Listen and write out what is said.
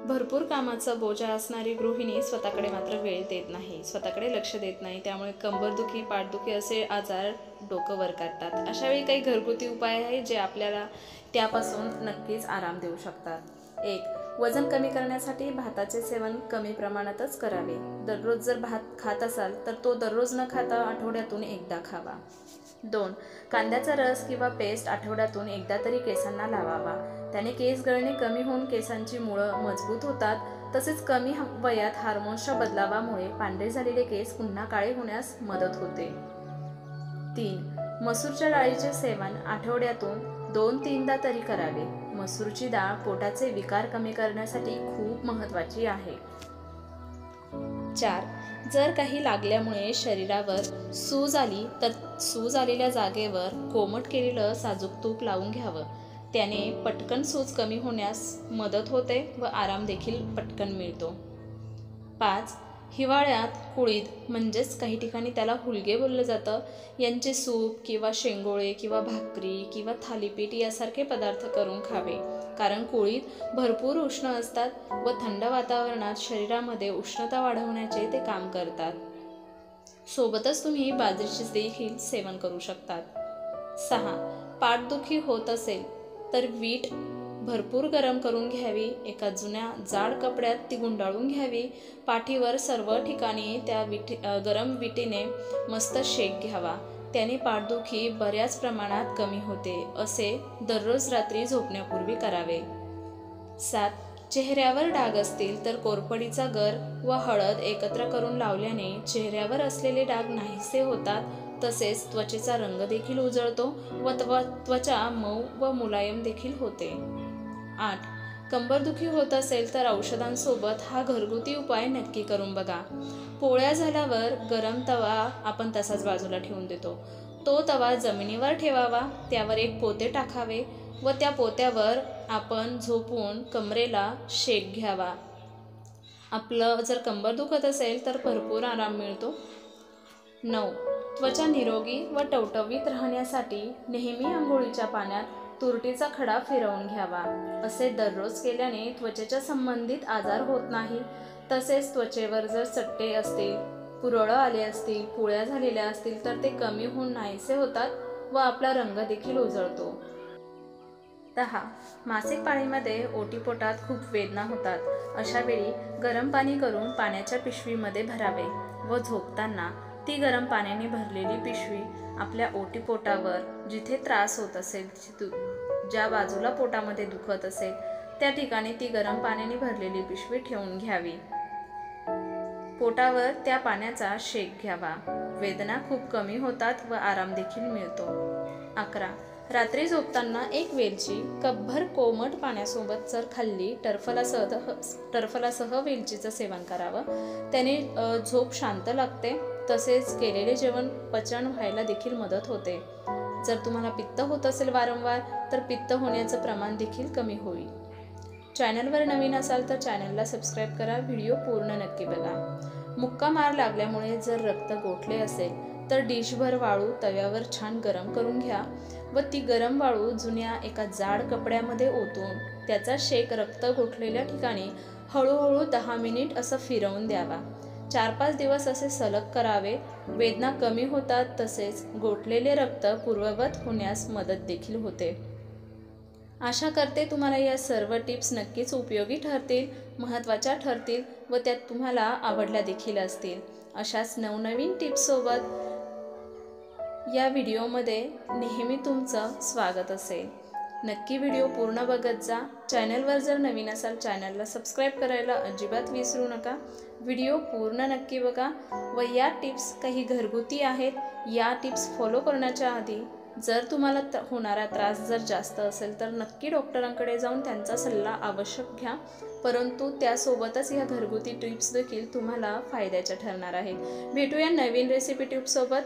भरपूर कामाचा बोजा असणारी गृहिणी स्वतःकडे मात्र वेळ देत नाही, स्वतःकडे लक्ष देत नाही. त्यामुळे कंबरदुखी, पाठदुखी असे आजार डोकं वर काढतात. अशावेळी काही घरगुती उपाय आहेत जे आपल्याला त्यापासून नक्कीच आराम देऊ शकतात. 1. वजन कमी करण्यासाठी भाताचे सेवन कमी प्रमाणातच करावे. दररोज जर भात खात असाल तर तो दररोज न खाता आठवड्यातून एकदा खावा. 2. कांद्याचा रस किंवा पेस्ट आठवड्यातून एकदा तरी केसांना लावावा. त्याने केस गळणे कमी होऊन केसांची मुळं मजबूत होतात. तसेच कमी वयात हार्मोन्सच्या बदलावामुळे पांढरे झालेले केस पुन्हा काळे होण्यास मदत होते. 3. मसूरच्या डाळीचे सेवन आठवड्यातून 2-3दा तरी करावे. मसूरची डाळ पोटाचे विकार कमी करण्यासाठी खूप महत्त्वाची आहे. 4. जर काही लागल्यामुळे शरीरावर सूज आली तर सूज आलेल्या जागेवर कोमट केलेलं साजूक तूप लावून घ्यावं. त्याने पटकन सूज कमी होण्यास मदत होते व आराम देखील पटकन मिळतो. 5. हिवाळ्यात कुळीद म्हणजेच काही ठिकाणी त्याला हुलगे बोललं जातं, यांचे सूप किंवा शेंगोळे किंवा भाकरी किंवा थालीपीठ यासारखे पदार्थ करून खावे. कारण कुळीद भरपूर उष्ण असतात व थंड वातावरणात शरीरामध्ये उष्णता वाढवण्याचे ते काम करतात. सोबतच तुम्ही बाजरीचे देखील सेवन करू शकतात. 6. पाठदुखी होत असेल तर वीट भरपूर गरम करून घ्यावी. एका जुन्या जाड कपड्यात ती गुंडाळून घ्यावी. पाठीवर सर्व ठिकाणी त्या गरम विटेने मस्त शेक घ्यावा. त्याने पाठदुखी बऱ्याच प्रमाणात कमी होते. असे दररोज रात्री झोपण्यापूर्वी करावे. 7. चेहऱ्यावर डाग असतील तर कोरफडीचा गर व हळद एकत्र करून लावल्याने चेहऱ्यावर असलेले डाग नाहीसे होतात. तसेच त्वचेचा रंग देखील उजळतो व त्वचा मऊ व मुलायम देखील होते. 8. कंबरदुखी होत असेल तर औषधांसोबत हा घरगुती उपाय नक्की करून बघा. पोळ्या झाल्यावर गरम तवा आपण तसाच बाजूला ठेवून देतो. तो तवा जमिनीवर ठेवावा. त्यावर एक पोते टाकावे व त्या पोत्यावर आपण झोपून कमरेला शेक घ्यावा. आपलं जर कंबर दुखत असेल तर भरपूर आराम मिळतो. 9. त्वचा निरोगी व टवटवीत राहण्यासाठी नेहमी आंघोळीच्या पाण्यात तुरटीचा खडा फिरवून घ्यावा. असे दररोज केल्याने त्वचेच्या संबंधित आजार होत नाही. तसेच त्वचेवर जर चट्टे असतील, पुरळ आले असतील, पोळ्या झालेल्या असतील तर ते कमी होऊन नाहीसे होतात व आपला रंग देखील उजळतो. 10. मासिक पाळीमध्ये ओटीपोटात खूप वेदना होतात. अशा वेळी गरम पाणी करून पाण्याच्या पिशवीमध्ये भरावे व झोपताना ती गरम पाण्याने भरलेली पिशवी आपल्या ओटीपोटावर जिथे त्रास होत असेल, ज्या बाजूला पोटामध्ये दुखत असेल त्या ठिकाणी ती गरम पाण्याने भरलेली पिशवी ठेवून घ्यावी. पोटावर त्या पाण्याचा शेक घ्यावा. वेदना खूप कमी होतात व आराम देखील मिळतो. 11. रात्री झोपताना एक वेलची कपभर कोमट पाण्यासोबत जर खाल्ली, टरफलासह वेलचीचं सेवन करावं. त्याने झोप शांत लागते. तसेच केलेले जेवण पचन व्हायला देखील मदत होते. जर तुम्हाला पित्त होत असेल वारंवार तर पित्त होण्याचं प्रमाण देखील कमी होईल. चॅनलवर नवीन असाल तर चॅनलला सबस्क्राईब करा. व्हिडिओ पूर्ण नक्की बघा. मुक्का मार लागल्यामुळे जर रक्त गोठले असेल तर डिशभर वाळू तव्यावर छान गरम करून घ्या व ती गरम वाळू जुन्या एका जाड कपड्यामध्ये ओतून त्याचा शेक रक्त गोठलेल्या ठिकाणी हळूहळू 10 मिनिट असं फिरवून द्यावा. 4-5 दिवस असे सलग करावे. वेदना कमी होतात. तसेच गोठलेले रक्त पूर्ववत होण्यास मदत देखील होते. आशा करते तुम्हाला या सर्व टिप्स नक्कीच उपयोगी ठरतील, महत्त्वाच्या ठरतील व त्यात तुम्हाला आवडल्या देखील असतील. अशाच नवनवीन टिप्ससोबत या व्हिडिओमध्ये नेहमी तुमचं स्वागत असेल. नक्की व्हिडिओ पूर्ण बघत जा. चॅनलवर जर नवीन असाल चॅनलला सबस्क्राईब करायला अजिबात विसरू नका. व्हिडिओ पूर्ण नक्की बघा व या टिप्स काही घरगुती आहेत. या टिप्स फॉलो करण्याच्या आधी जर तुम्हाला होणारा त्रास जर जास्त असेल तर नक्की डॉक्टरांकडे जाऊन त्यांचा सल्ला आवश्यक घ्या. परंतु त्यासोबतच ह्या घरगुती टिप्स देखील तुम्हाला फायद्याच्या ठरणार आहेत. भेटूया नवीन रेसिपी टिप्ससोबत.